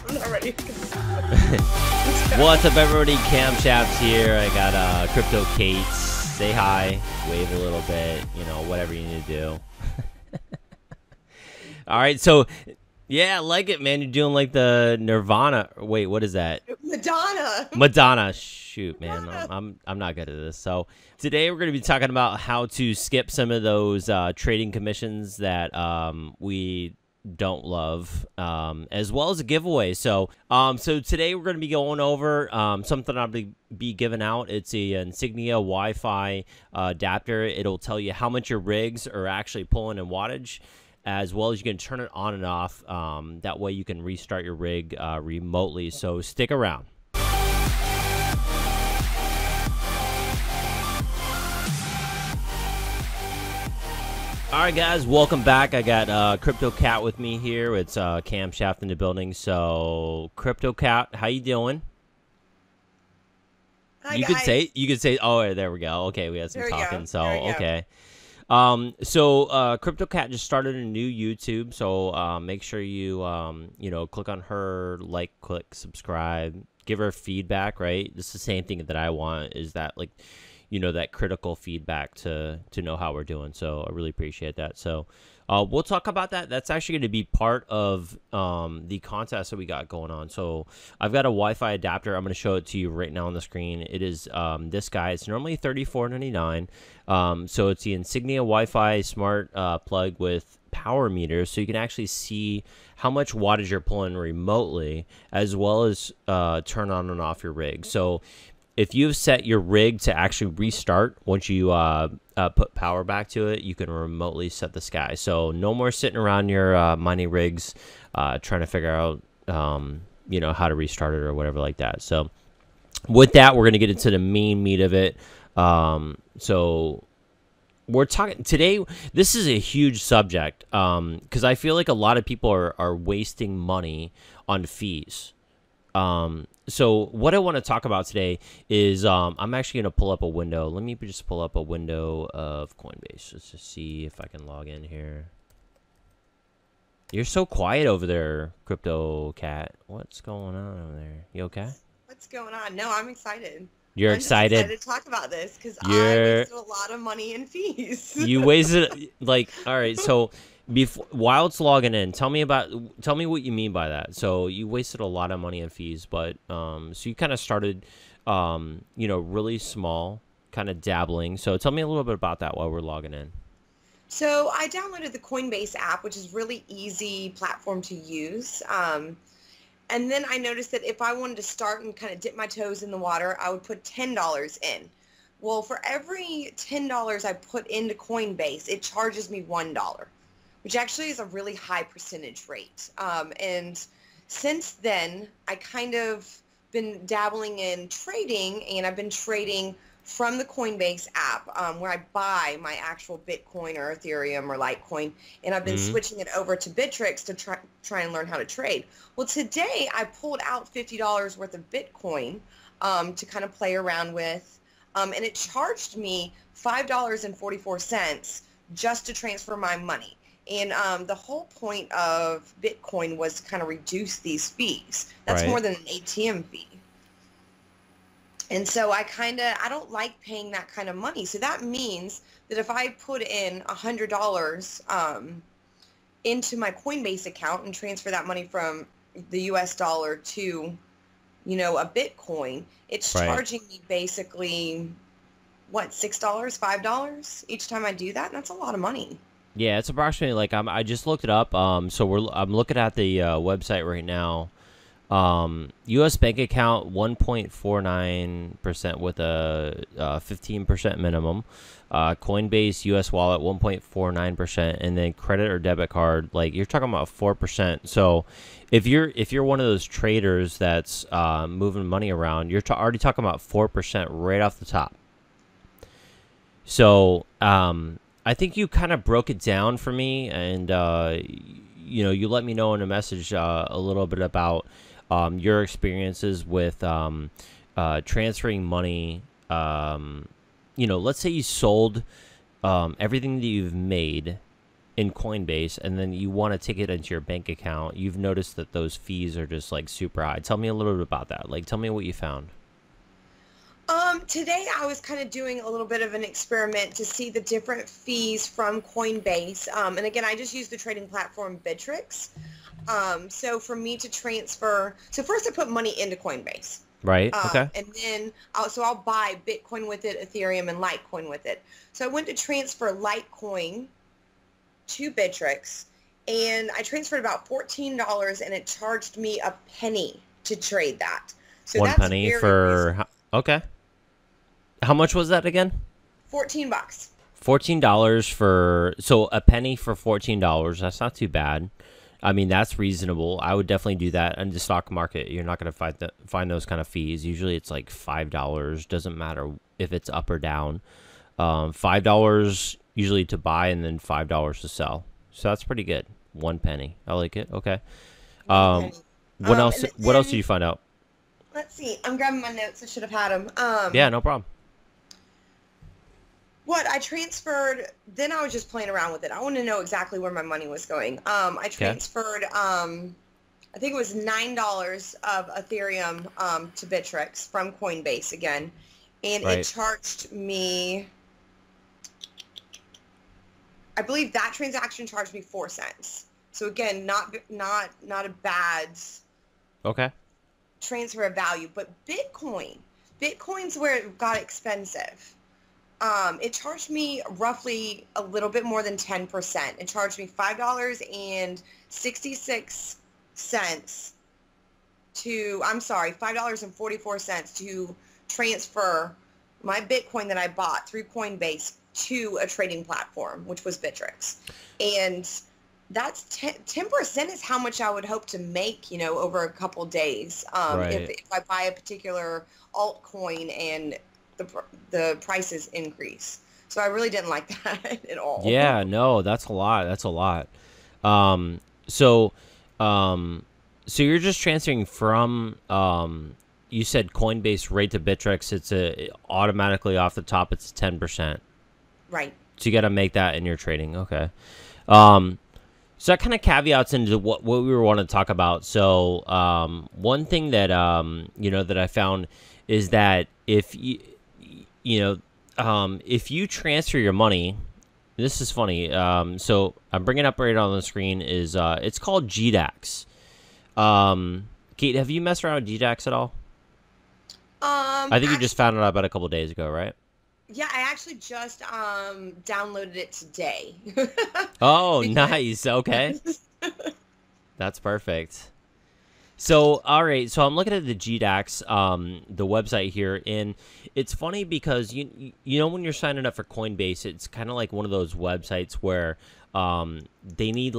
I'm not ready. What's up, everybody? CamShaft here. I got Crypto Cat. Say hi, wave a little bit, you know, whatever you need to do. All right, so yeah, I like it, man. You're doing like the Nirvana. Wait, what is that? Madonna. Madonna. Shoot, man, I'm not good at this. So today we're going to be talking about how to skip some of those trading commissions that we don't love, as well as a giveaway. So today we're going to be going over something I'll be giving out. It's a Insignia Wi-Fi adapter. It'll tell you how much your rigs are actually pulling in wattage, as well as you can turn it on and off. That way you can restart your rig remotely. So stick around. All right, guys, welcome back. I got Crypto Cat with me here. It's CamShaft in the building. So, Crypto Cat, how you doing? Hi, you guys. you could say. Oh, there we go. Okay, we had some talking. So, okay. Crypto Cat just started a new YouTube. So, make sure you click on her, click subscribe, give her feedback. Right, this is the same thing that I want. Is that that critical feedback to know how we're doing. So I really appreciate that. So we'll talk about that. That's actually going to be part of the contest that we got going on. So I've got a Wi-Fi adapter. I'm going to show it to you right now on the screen. It is this guy. It's normally $34.99. So it's the Insignia Wi-Fi smart plug with power meter, so you can actually see how much wattage you're pulling remotely, as well as turn on and off your rig. So if you've set your rig to actually restart once you put power back to it, you can remotely set the sky. So no more sitting around your mining rigs trying to figure out how to restart it or whatever like that. So with that, we're going to get into the main meat of it. So we're talking today. This is a huge subject because I feel like a lot of people are wasting money on fees. So what I want to talk about today is I'm actually going to pull up a window. Let me just pull up a window of Coinbase. Let's just see if I can log in here. You're so quiet over there, Crypto Cat. What's going on over there? You okay? What's going on? No, I'm excited. You're excited? I'm excited to talk about this because I wasted a lot of money in fees. You wasted all right. So while it's logging in, tell me what you mean by that. So you wasted a lot of money in fees, but so you kind of started, really small, kind of dabbling. So tell me a little bit about that while we're logging in. So I downloaded the Coinbase app, which is really easy platform to use. And then I noticed that if I wanted to start and kind of dip my toes in the water, I would put $10 in. Well, for every $10 I put into Coinbase, it charges me $1. Which actually is a really high percentage rate. And since then, I kind of been dabbling in trading, and I've been trading from the Coinbase app where I buy my actual Bitcoin or Ethereum or Litecoin, and I've been switching it over to Bittrex to try and learn how to trade. Well, today I pulled out $50 worth of Bitcoin to kind of play around with, and it charged me $5.44 just to transfer my money. And the whole point of Bitcoin was to kind of reduce these fees. That's more than an ATM fee. And so I don't like paying that kind of money. So that means that if I put in $100 into my Coinbase account and transfer that money from the US dollar to, a Bitcoin, it's charging me basically, what, $6, $5 each time I do that? And that's a lot of money. Yeah, it's approximately I just looked it up. So I'm looking at the website right now. U.S. bank account 1.49% with a 15% minimum. Coinbase U.S. wallet 1.49%, and then credit or debit card you're talking about 4%. So if you're one of those traders that's moving money around, you're already talking about 4% right off the top. So I think you kind of broke it down for me, and you let me know in a message a little bit about your experiences with transferring money. Let's say you sold everything that you've made in Coinbase, and then you want to take it into your bank account, you've noticed that those fees are just like super high. Tell me a little bit about that. Like, tell me what you found. Today I was kind of doing a little bit of an experiment to see the different fees from Coinbase. And again, I just use the trading platform Bittrex. So for me to transfer, so first I put money into Coinbase. Right. Okay. And then I'll buy Bitcoin with it, Ethereum, and Litecoin with it. So I went to transfer Litecoin to Bittrex, and I transferred about $14, and it charged me a penny to trade that. So One that's penny very for reasonable. okay. How much was that again? $14. $14 for, so a penny for $14. That's not too bad. I mean, that's reasonable. I would definitely do that in the stock market. You're not going to find those kind of fees. Usually it's like $5. Doesn't matter if it's up or down. $5 usually to buy and then $5 to sell. So that's pretty good. One penny. I like it. Okay. What else? What else did you find out? Let's see. I'm grabbing my notes. I should have had them. Yeah, no problem. What I transferred, then I was just playing around with it. I wanted to know exactly where my money was going. I transferred, I think it was $9 of Ethereum to Bittrex from Coinbase again, and it charged me, I believe that transaction charged me 4 cents. So again, not a bad transfer of value. But Bitcoin's where it got expensive. It charged me roughly a little bit more than 10%. It charged me $5.66 $5.44 to transfer my Bitcoin that I bought through Coinbase to a trading platform, which was Bittrex. And that's 10% is how much I would hope to make, over a couple days. If I buy a particular altcoin and the prices increase. So I really didn't like that at all. Yeah, no, that's a lot. That's a lot. So you're just transferring from, you said Coinbase right to Bittrex. It's automatically off the top. It's 10%. Right. So you got to make that in your trading. Okay. So that kind of caveats into what we were wanting to talk about. So one thing that that I found is that if if you transfer your money, this is funny. So I'm bringing up right on the screen is it's called GDAX. Kate, have you messed around with GDAX at all? I think you just found it out about a couple of days ago, right? Yeah, I actually just downloaded it today. Oh, nice. Okay. That's perfect. So, all right. So I'm looking at the GDAX, the website here, and it's funny because you know when you're signing up for Coinbase, it's kind of like one of those websites where they need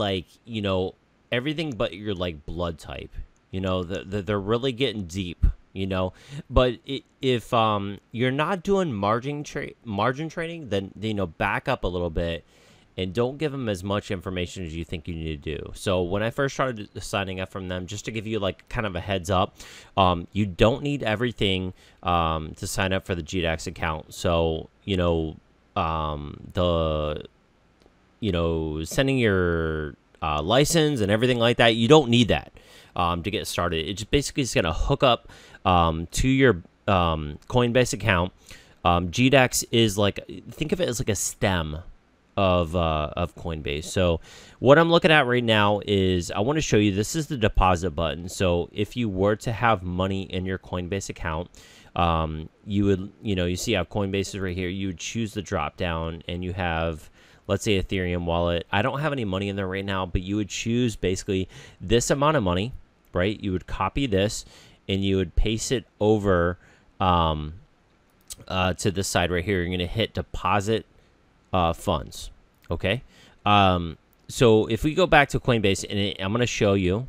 everything but your blood type. They're really getting deep. But if you're not doing margin trading, then back up a little bit and don't give them as much information as you think you need to do. So when I first started signing up from them, just to give you kind of a heads up, you don't need everything to sign up for the GDAX account. So sending your license and everything like that, you don't need that to get started. It just basically is going to hook up to your Coinbase account. GDAX is think of it as like a stem of Coinbase. So what I'm looking at right now is I want to show you, this is the deposit button. So if you were to have money in your Coinbase account, you would, you see how Coinbase is right here. You would choose the drop down and you have, let's say, Ethereum wallet. I don't have any money in there right now, but you would choose basically this amount of money, right? You would copy this and you would paste it over to this side right here. You're going to hit deposit funds. Okay. So if we go back to Coinbase, and I'm going to show you,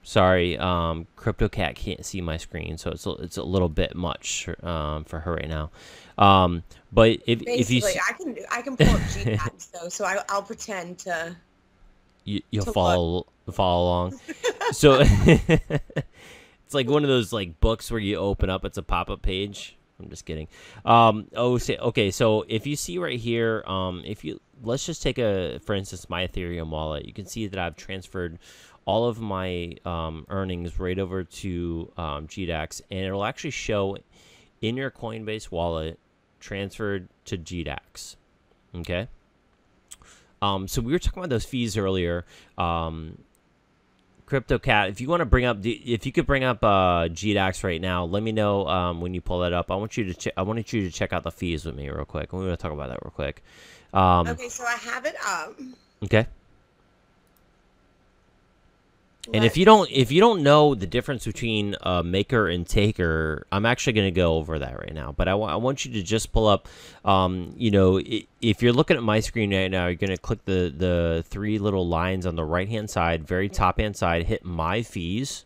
sorry, Crypto Cat can't see my screen, so it's a little bit much for her right now. But if you I can pull up GDAX though, so I'll pretend to you'll follow along. So it's like one of those books where you open up, it's a pop-up page, I'm just kidding. Okay. So if you see right here, let's just take for instance, my Ethereum wallet. You can see that I've transferred all of my earnings right over to GDAX, and it'll actually show in your Coinbase wallet transferred to GDAX. Okay. So we were talking about those fees earlier. Crypto Cat, if you want to bring up, if you could bring up GDAX right now, let me know when you pull that up. I wanted you to check out the fees with me real quick. We're going to talk about that real quick. Okay, so I have it up. Okay. And if you don't know the difference between maker and taker, I'm actually going to go over that right now. But I want you to just pull up, if you're looking at my screen right now, you're going to click the three little lines on the right hand side, very top hand side, hit my fees,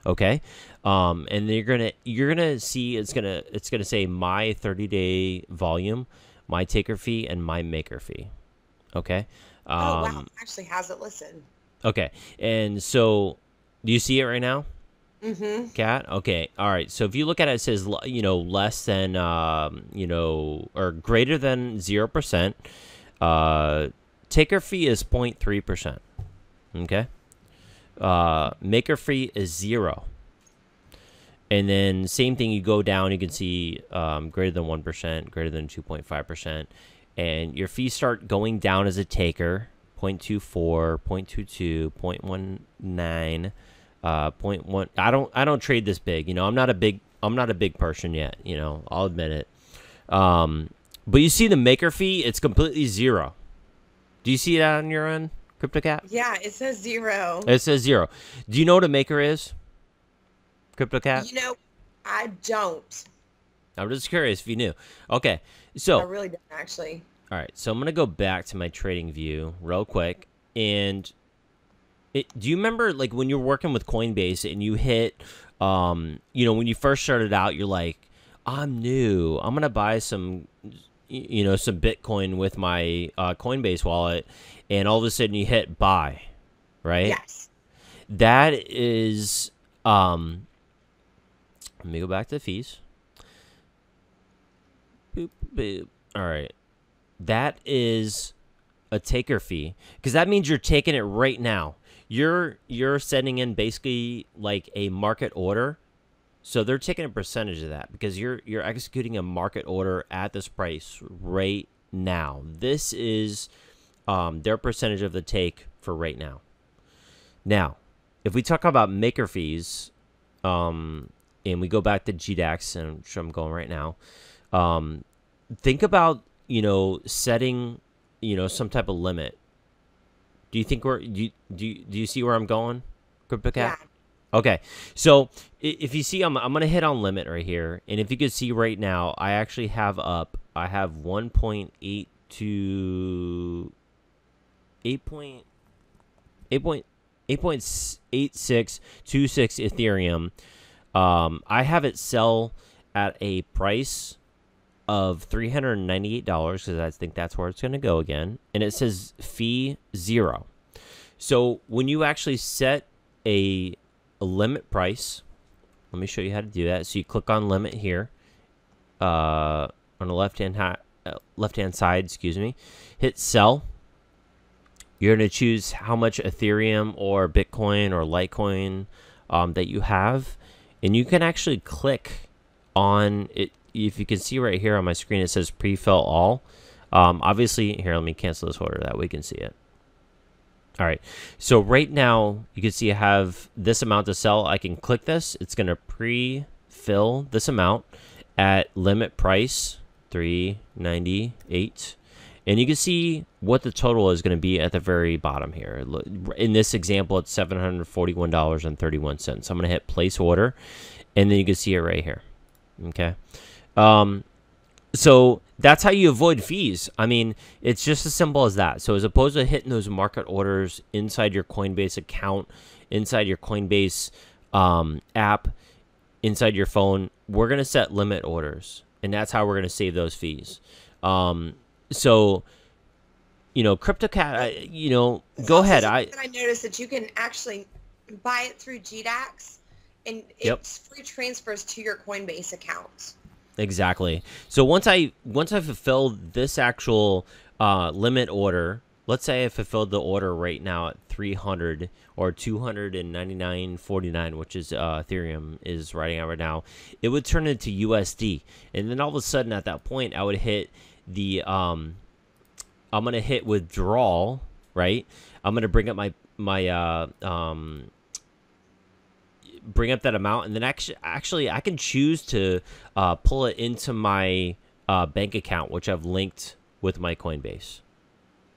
okay, and you're gonna see it's gonna say my 30-day volume, my taker fee, and my maker fee, okay. Oh wow, it actually has it listed. Okay, and so do you see it right now? Mm-hmm. Cat? Okay, all right. So if you look at it, it says, less than, or greater than 0%. Taker fee is 0.3%. Okay? Maker fee is 0. And then same thing, you go down, you can see greater than 1%, greater than 2.5%. And your fees start going down as a taker. 0.24, 0.22, 0.19, 0.1. I don't trade this big. I'm not a big person yet. I'll admit it. But you see the maker fee, it's completely 0. Do you see that on your end, Crypto Cat? Yeah, it says 0. It says 0. Do you know what a maker is, Crypto Cat? I don't. I'm just curious if you knew. Okay, so I really don't actually. All right, so I'm going to go back to my trading view real quick. And do you remember, like, when you were working with Coinbase and you hit, when you first started out, you're like, I'm new. I'm going to buy some Bitcoin with my Coinbase wallet. And all of a sudden you hit buy, right? Yes. That is, let me go back to the fees. Boop, boop. All right. That is a taker fee, because that means you're taking it right now. You're sending in basically like a market order, so they're taking a percentage of that because you're executing a market order at this price right now. This is their percentage of the take for right now. Now, if we talk about maker fees, and we go back to GDAX, and which I'm going right now, think about setting, some type of limit. Do you think do you see where I'm going, Crypto Cat? Yeah. Okay. So if you see, I'm going to hit on limit right here. And if you could see right now, I actually have I have 1.82, 8.8626 Ethereum. I have it sell at a price of $398, because I think that's where it's going to go again. And it says fee 0. So when you actually set a limit price, let me show you how to do that. So you click on limit here, on the left hand side, hit sell. You're going to choose how much Ethereum or Bitcoin or Litecoin that you have, and you can actually click on it. If you can see right here on my screen, it says pre-fill all. Obviously, here, let me cancel this order that we can see it. All right. So right now, you can see I have this amount to sell. I can click this. It's going to pre-fill this amount at limit price, $398. And you can see what the total is going to be at the very bottom here. In this example, it's $741.31. I'm going to hit place order, and then you can see it right here. Okay. So that's how you avoid fees. I mean, it's just as simple as that. So as opposed to hitting those market orders inside your Coinbase account, inside your Coinbase app, inside your phone, we're going to set limit orders, and that's how we're going to save those fees. So, Crypto Cat, go ahead. I noticed that you can actually buy it through GDAX, and it's free transfers to your Coinbase account. Exactly. So once I fulfilled this actual limit order, let's say I fulfilled the order right now at 300 or 299.49, which is Ethereum is writing out right now, it would turn into USD, and then all of a sudden at that point I would hit the I'm gonna hit withdrawal, right? I'm gonna bring up my bring up that amount, and then actually I can choose to pull it into my bank account, which I've linked with my Coinbase.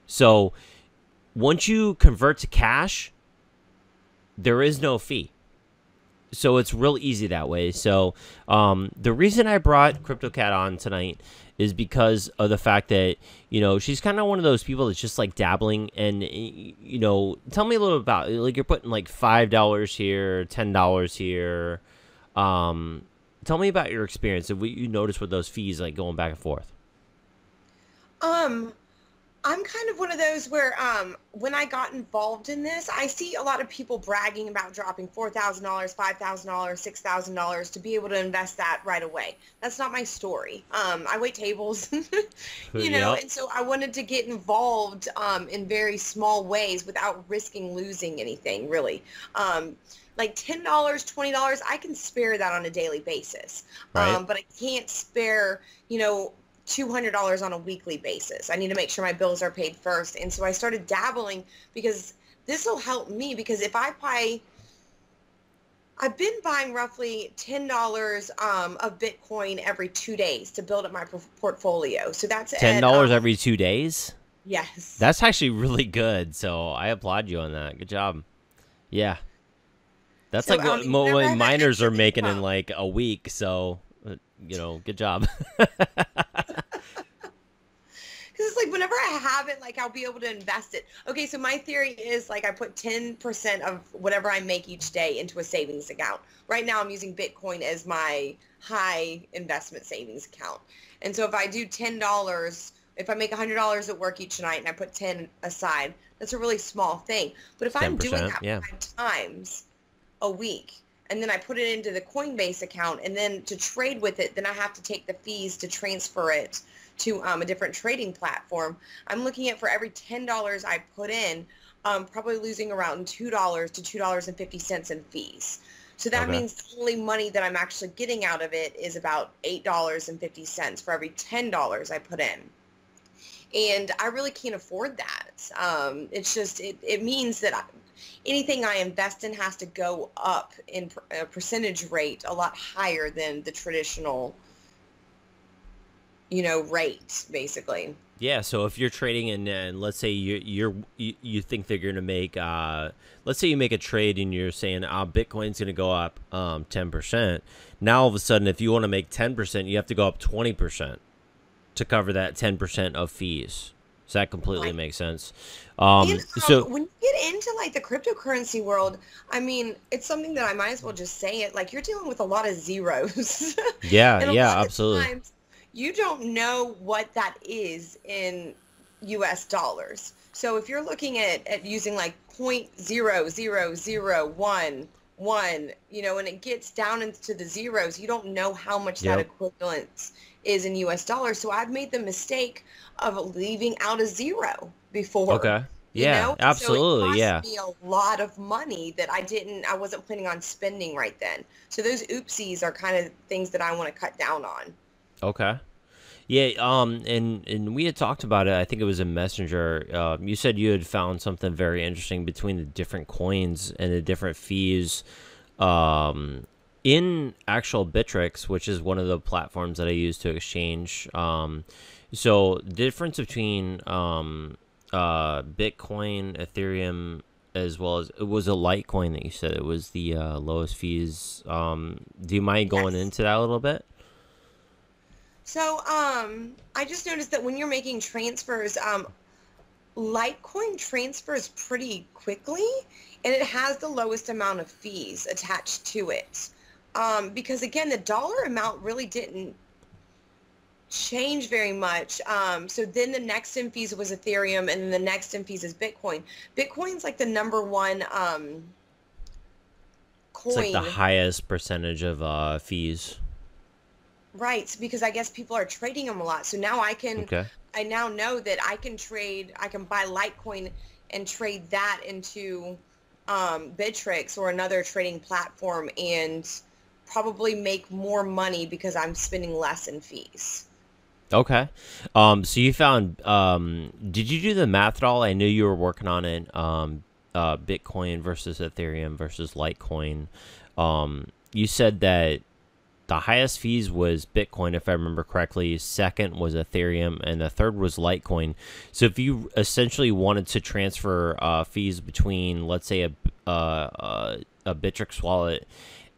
So once you convert to cash, there is no fee. So it's real easy that way. So the reason I brought Crypto Cat on tonight is because of the fact that, she's kind of one of those people that's just like dabbling. And, tell me a little about, like, you're putting like $5 here, $10 here. Tell me about your experience of what you noticed with those fees, like going back and forth. I'm kind of one of those where when I got involved in this, I see a lot of people bragging about dropping $4,000, $5,000, $6,000 to be able to invest that right away. That's not my story. I wait tables, Yep. and so I wanted to get involved in very small ways without risking losing anything, really. Like $10, $20, I can spare that on a daily basis. Right. But I can't spare, $200 on a weekly basis. I need to make sure my bills are paid first. And so I started dabbling because this will help me, because if I've been buying roughly $10 of Bitcoin every 2 days to build up my portfolio. So that's $10 every 2 days. Yes. That's actually really good. So I applaud you on that. Good job. Yeah. That's like what miners are making in like a week. So, good job. Because it's like whenever I have it, like I'll be able to invest it. Okay, so my theory is like I put 10% of whatever I make each day into a savings account. Right now I'm using Bitcoin as my high investment savings account. And so if I do $10, if I make $100 at work each night and I put 10 aside, that's a really small thing. But if I'm doing that 5 times a week, and then I put it into the Coinbase account, and then to trade with it, then I have to take the fees to transfer it to a different trading platform. I'm looking at, for every $10 I put in, probably losing around $2 to $2.50 in fees. So that means the only money that I'm actually getting out of it is about $8.50 for every $10 I put in. And I really can't afford that. It's just, it means that anything I invest in has to go up in a percentage rate a lot higher than the traditional, rate, basically. Yeah, so if you're trading and let's say you think they're going to make, let's say you make a trade and you're saying, Bitcoin's going to go up 10%. Now all of a sudden, if you want to make 10%, you have to go up 20% to cover that 10% of fees. So that completely makes sense. So when you get into like the cryptocurrency world, I mean, it's something that I might as well just say it. Like, you're dealing with a lot of zeros. Yeah, and yeah, absolutely. Times, you don't know what that is in US dollars. So if you're looking at using like 0.00011, and it gets down into the zeros, you don't know how much that equivalent is in US dollars. So I've made the mistake of leaving out a zero before. Okay. Yeah, absolutely. So it cost me a lot of money that I wasn't planning on spending right then. So those oopsies are kind of things that I want to cut down on. Okay. Yeah, and we had talked about it. I think it was in Messenger. You said you had found something very interesting between the different coins and the different fees in actual Bittrex, which is one of the platforms that I use to exchange. So the difference between Bitcoin, Ethereum, as well as, it was a Litecoin that you said it was the lowest fees. Do you mind going into that a little bit? So, I just noticed that when you're making transfers, Litecoin transfers pretty quickly, and it has the lowest amount of fees attached to it. Because again, the dollar amount really didn't change very much. So then the next in fees was Ethereum, and then the next in fees is Bitcoin. Bitcoin's like the number one coin. It's like the highest percentage of fees. Right, because I guess people are trading them a lot. So now Okay. I now know that I can buy Litecoin and trade that into Bittrex or another trading platform and probably make more money because I'm spending less in fees. Okay. So you found, did you do the math at all? I knew you were working on it. Bitcoin versus Ethereum versus Litecoin. You said that the highest fees was Bitcoin, if I remember correctly. Second was Ethereum, and the third was Litecoin. So if you essentially wanted to transfer fees between, let's say, a Bittrex wallet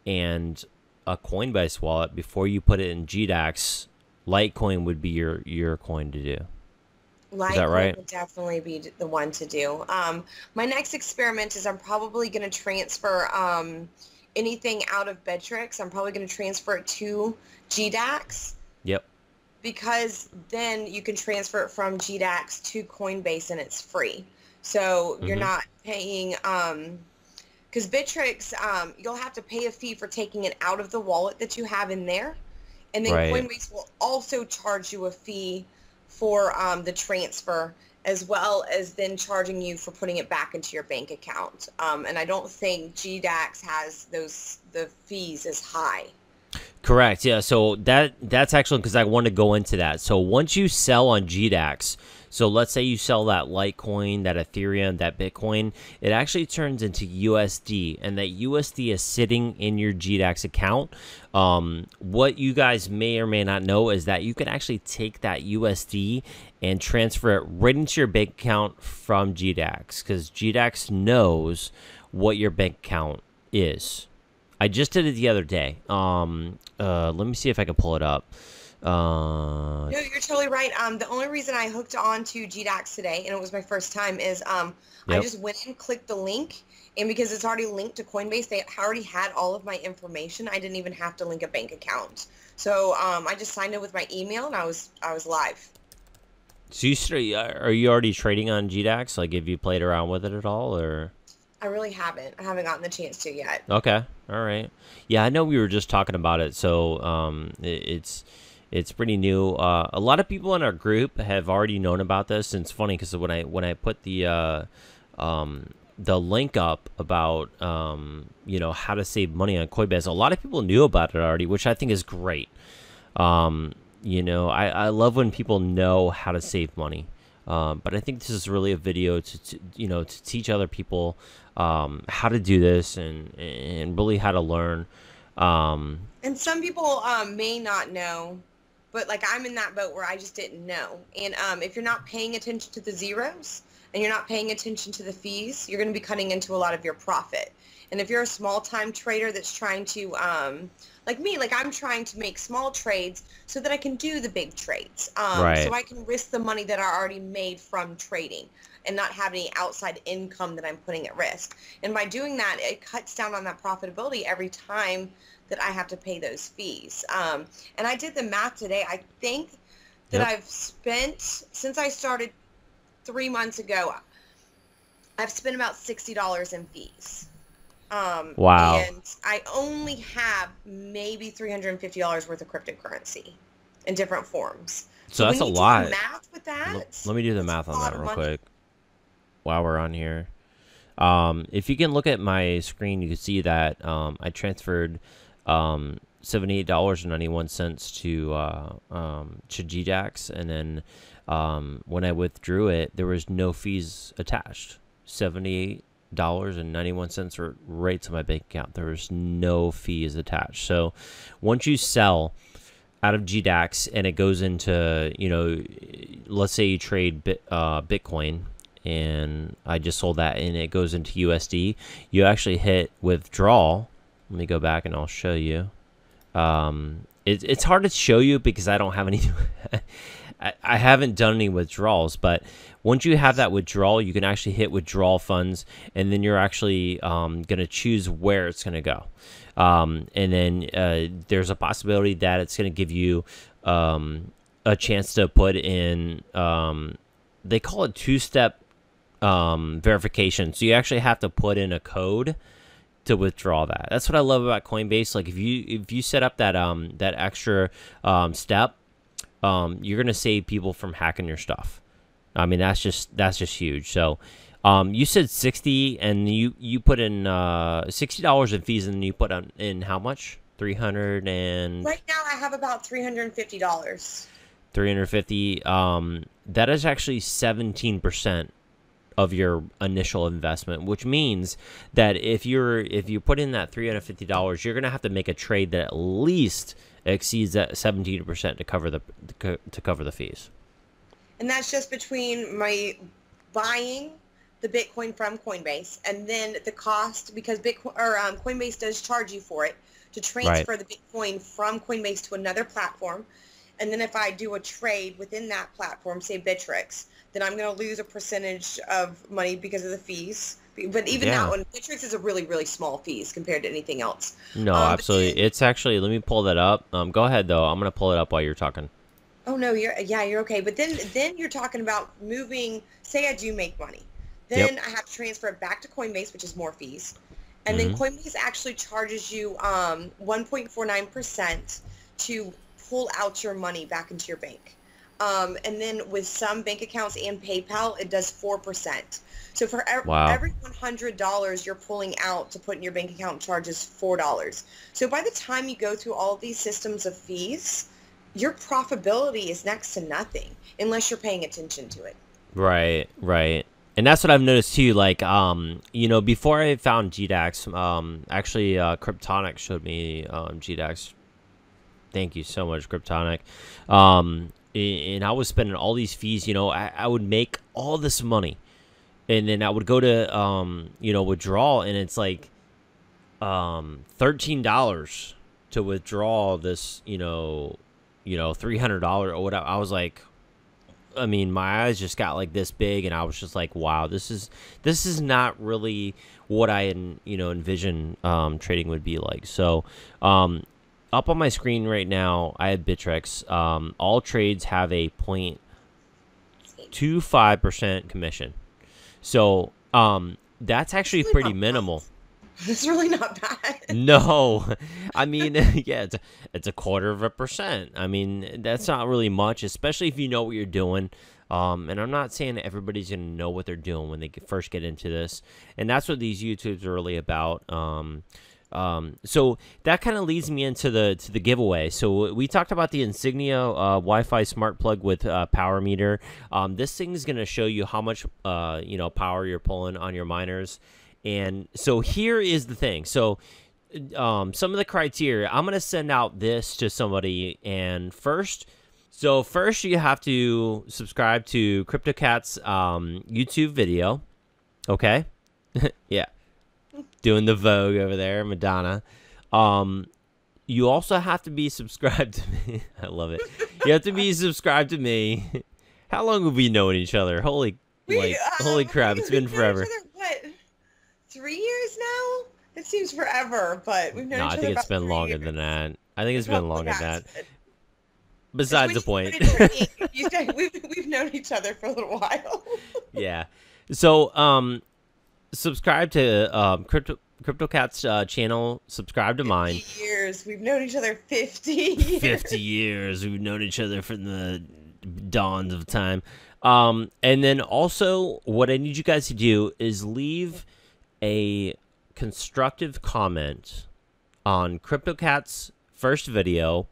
and a Coinbase wallet before you put it in GDAX, Litecoin would be your coin to do. Is that Litecoin right? would definitely be the one to do. My next experiment is I'm probably going to transfer anything out of Bittrex. I'm probably going to transfer it to GDAX Yep. because then you can transfer it from GDAX to Coinbase and it's free. So you're Mm-hmm. not paying, because Bittrex, you'll have to pay a fee for taking it out of the wallet that you have in there. And then Right. Coinbase will also charge you a fee for the transfer, as well as then charging you for putting it back into your bank account. And I don't think GDAX has the fees as high. Correct. Yeah. So that's actually because I want to go into that. So once you sell on GDAX, so let's say you sell that Litecoin, that Ethereum, that Bitcoin, it actually turns into USD, and that USD is sitting in your GDAX account. What you guys may or may not know is that you can actually take that USD and transfer it right into your bank account from GDAX, because GDAX knows what your bank account is. I just did it the other day. Let me see if I can pull it up. No, you're totally right. The only reason I hooked on to GDAX today, and it was my first time, is I Yep. just went and clicked the link, and because it's already linked to Coinbase, they already had all of my information. I didn't even have to link a bank account. So I just signed in with my email, and I was live. So are you already trading on GDAX? Like, have you played around with it at all, or? I really haven't. I haven't gotten the chance to yet. Okay. All right. Yeah, I know we were just talking about it. So it's pretty new. A lot of people in our group have already known about this, and it's funny because when I put the link up about how to save money on Coinbase, a lot of people knew about it already, which I think is great. I love when people know how to save money. But I think this is really a video to teach other people how to do this and really how to learn. And some people may not know, but like I'm in that boat where I just didn't know. And if you're not paying attention to the zeros and you're not paying attention to the fees, you're going to be cutting into a lot of your profit. And if you're a small time trader that's trying to, like me, like I'm trying to make small trades so that I can do the big trades. Right. So I can risk the money that I already made from trading and not have any outside income that I'm putting at risk. And by doing that, it cuts down on that profitability every time that I have to pay those fees. And I did the math today. I think that Yep. I've spent, since I started 3 months ago, I've spent about $60 in fees. Wow. And I only have maybe $350 worth of cryptocurrency in different forms. So that's a when you lot. do the math with that, Let me do the that's math a on lot that of real money. quick while we're on here. If you can look at my screen, you can see that I transferred $78.91 to GDAX, and then when I withdrew it, there was no fees attached. $78.91 were right to my bank account. There was no fees attached. So once you sell out of GDAX and it goes into, let's say you trade Bitcoin, and I just sold that and it goes into USD, you actually hit withdrawal. Let me go back and I'll show you. It's hard to show you because I don't have any I haven't done any withdrawals, but once you have that withdrawal, you can actually hit withdrawal funds, and then you're actually going to choose where it's going to go. And then there's a possibility that it's going to give you a chance to put in, they call it two-step verification. So you actually have to put in a code to withdraw that. That's what I love about Coinbase. Like if you set up that that extra step, you're gonna save people from hacking your stuff. I mean, that's just huge. So, you said 60, and you put in $60 in fees, and then you put in how much? 300 and right now I have about $350. 350. That is actually 17% of your initial investment, which means that if you put in that $350, you're gonna have to make a trade that at least exceeds that 17% to cover the fees. And that's just between my buying the Bitcoin from Coinbase and then the cost, because Bitcoin or Coinbase does charge you for it to transfer the Bitcoin from Coinbase to another platform. And then if I do a trade within that platform, say Bittrex, then I'm going to lose a percentage of money because of the fees. But even that one, Bittrex is a really, really small fees compared to anything else. No, absolutely. It's actually, let me pull that up. Go ahead, though. I'm going to pull it up while you're talking. Oh, no, you're okay. But then you're talking about moving, say I do make money. Then I have to transfer it back to Coinbase, which is more fees. And then Coinbase actually charges you 1.49% to pull out your money back into your bank. And then with some bank accounts and PayPal, it does 4%. So for every $100 you're pulling out to put in your bank account charges $4. So by the time you go through all of these systems of fees, your profitability is next to nothing unless you're paying attention to it. Right. And that's what I've noticed too. Like, before I found GDAX, actually, Kryptonic showed me GDAX. Thank you so much, Kryptonic. And I was spending all these fees. I would make all this money, and then I would go to withdrawal, and it's like $13 to withdraw this $300 or whatever. I was like, I mean, my eyes just got like this big, and I was just like, wow, this is not really what I envision trading would be like. So up on my screen right now, I have Bittrex. All trades have a 0.25% commission. So that's actually pretty minimal. It's really not bad. No, I mean, yeah, it's 0.25%. I mean, that's not really much, especially if you know what you're doing. And I'm not saying that everybody's gonna know what they're doing when they first get into this, and that's what these YouTubes are really about. So that kind of leads me into the giveaway. So we talked about the Insignia Wi-Fi smart plug with power meter. This thing is gonna show you how much power you're pulling on your miners. And so here is the thing. So some of the criteria, I'm going to send out this to somebody. And first you have to subscribe to Crypto Cat's YouTube video. Okay. Yeah. Doing the Vogue over there, Madonna. You also have to be subscribed to me. I love it. You have to be subscribed to me. How long have we known each other? Holy crap. It's been forever. 3 years now? It seems forever, but we've known each other. No, I think it's been longer than that. I think it's been longer than that. Besides the point. We've known each other for a little while. Yeah. So, subscribe to Crypto Cat's channel. Subscribe to mine. 50 years. We've known each other 50 years. 50 years. We've known each other from the dawns of time. And then also, what I need you guys to do is leave a constructive comment on CryptoCat's first video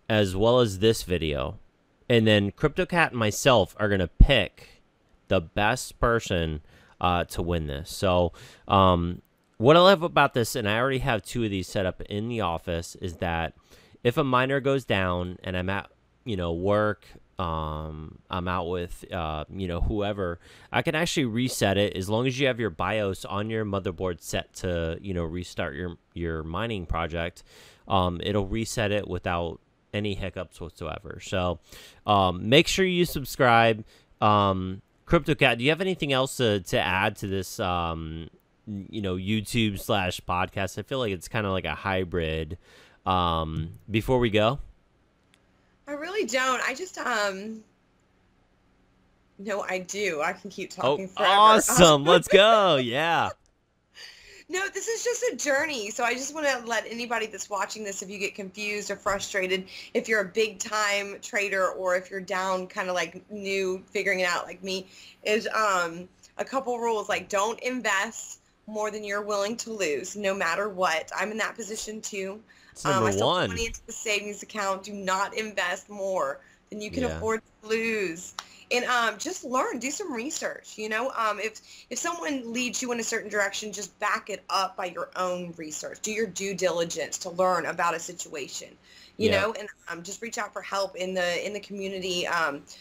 as well as this video, and then CryptoCat and myself are gonna pick the best person to win this. So what I love about this, and I already have 2 of these set up in the office, is that if a miner goes down and I'm at work, I'm out with whoever, I can actually reset it as long as you have your BIOS on your motherboard set to restart your mining project. It'll reset it without any hiccups whatsoever. So make sure you subscribe. CryptoCat, do you have anything else to add to this YouTube / podcast? I feel like it's kind of like a hybrid. Before we go, I really don't. I just no, I do. I can keep talking forever. Awesome. Let's go. Yeah. No, this is just a journey. So I just want to let anybody that's watching this, if you get confused or frustrated, if you're a big time trader or if you're down kind of like new figuring it out like me, is a couple rules like don't invest more than you're willing to lose no matter what. I'm in that position too. It's number I still put one. money into the savings account. Do not invest more than you can Yeah. afford to lose. And just learn, do some research. If someone leads you in a certain direction, just back it up by your own research. Do your due diligence to learn about a situation. And just reach out for help in the community.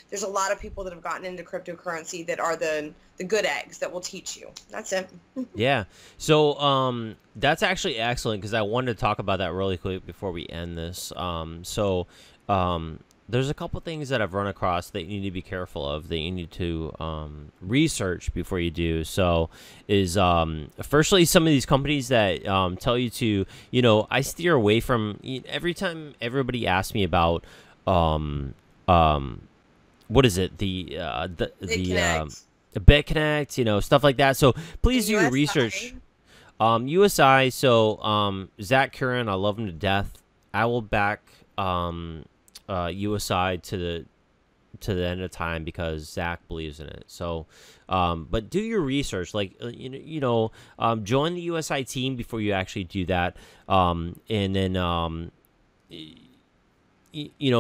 There's a lot of people that have gotten into cryptocurrency that are the good eggs that will teach you. That's it. Yeah. So that's actually excellent because I wanted to talk about that really quick before we end this. There's a couple things that I've run across that you need to be careful of, that you need to research before you do. So is firstly, some of these companies that tell you to, I steer away from, every time everybody asks me about what is it, the BitConnect, stuff like that. So please do your research. USI. So Zach Curran, I love him to death. I will back USI to the end of time because Zach believes in it. So, but do your research. Like join the USI team before you actually do that. And then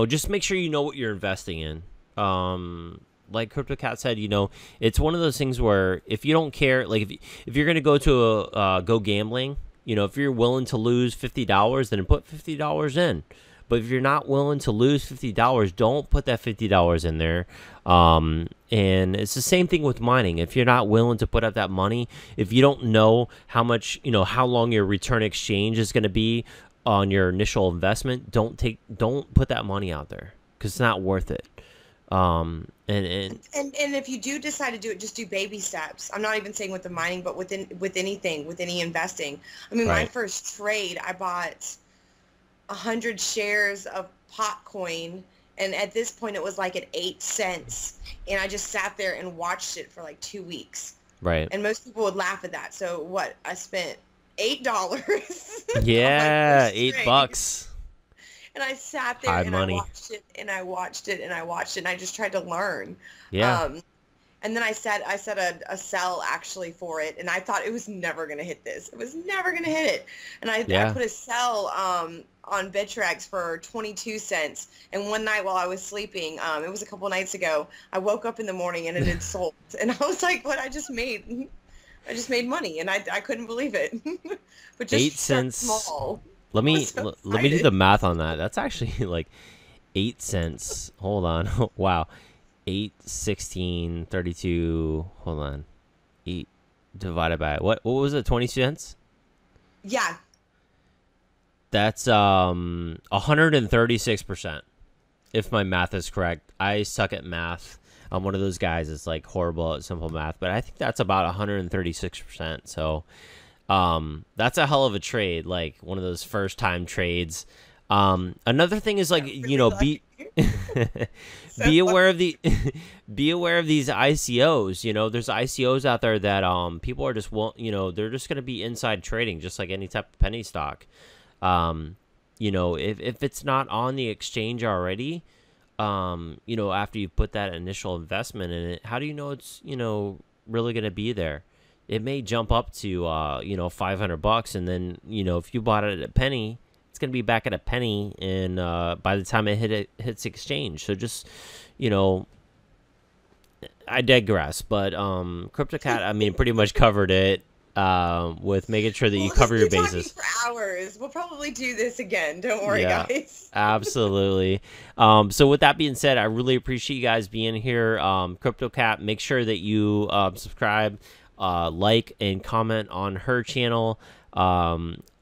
just make sure you know what you're investing in. Like Crypto Cat said, it's one of those things where if you don't care, like if you're gonna go to go gambling, if you're willing to lose $50, then put $50 in. But if you're not willing to lose $50, don't put that $50 in there. And it's the same thing with mining. If you're not willing to put up that money, if you don't know how much, how long your return exchange is going to be on your initial investment, don't put that money out there because it's not worth it. And if you do decide to do it, just do baby steps. I'm not even saying with the mining, but with anything, with any investing. I mean, Right. My first trade, I bought 100 shares of Potcoin, and at this point it was like at 8 cents, and I just sat there and watched it for like 2 weeks. Right. And most people would laugh at that. So what? I spent $8. Yeah, $8. And I sat there and money. I watched it and I watched it and I watched it and I just tried to learn. Yeah. And then I set a sell actually for it, and I thought it was never going to hit this. It was never going to hit it. And I put a sell on Bittrex for 22 cents. And one night while I was sleeping, it was a couple nights ago, I woke up in the morning and it had sold. And I was like, what? I just made money, and I couldn't believe it. But just 8 cents. Small. Let me do the math on that. That's actually like 8 cents. Hold on. Wow. 8, 16, 32. Hold on. 8 divided by what was it? 20 cents? Yeah. That's 136%. If my math is correct. I suck at math. I'm one of those guys that's like horrible at simple math, but I think that's about 136%. So that's a hell of a trade, like one of those first time trades. Another thing is like, be be aware of these ICOs. There's ICOs out there that people are just they're just going to be inside trading, just like any type of penny stock. If it's not on the exchange already, after you put that initial investment in it, how do you know it's really going to be there? It may jump up to $500, and then if you bought it at a penny, it's going to be back at a penny, and by the time it hits exchange. So just I digress, but Crypto Cat, I mean, pretty much covered it with making sure that you cover your bases. For hours. We'll probably do this again. Don't worry, guys. Absolutely. So with that being said, I really appreciate you guys being here. Crypto Cat, make sure that you subscribe, like, and comment on her channel.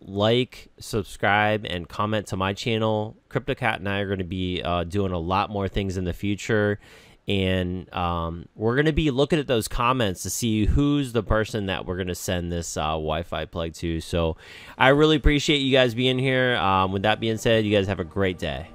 Like, subscribe, and comment to my channel. Crypto Cat and I are going to be doing a lot more things in the future. And we're going to be looking at those comments to see who's the person that we're going to send this Wi-Fi plug to. So I really appreciate you guys being here. With that being said, you guys have a great day.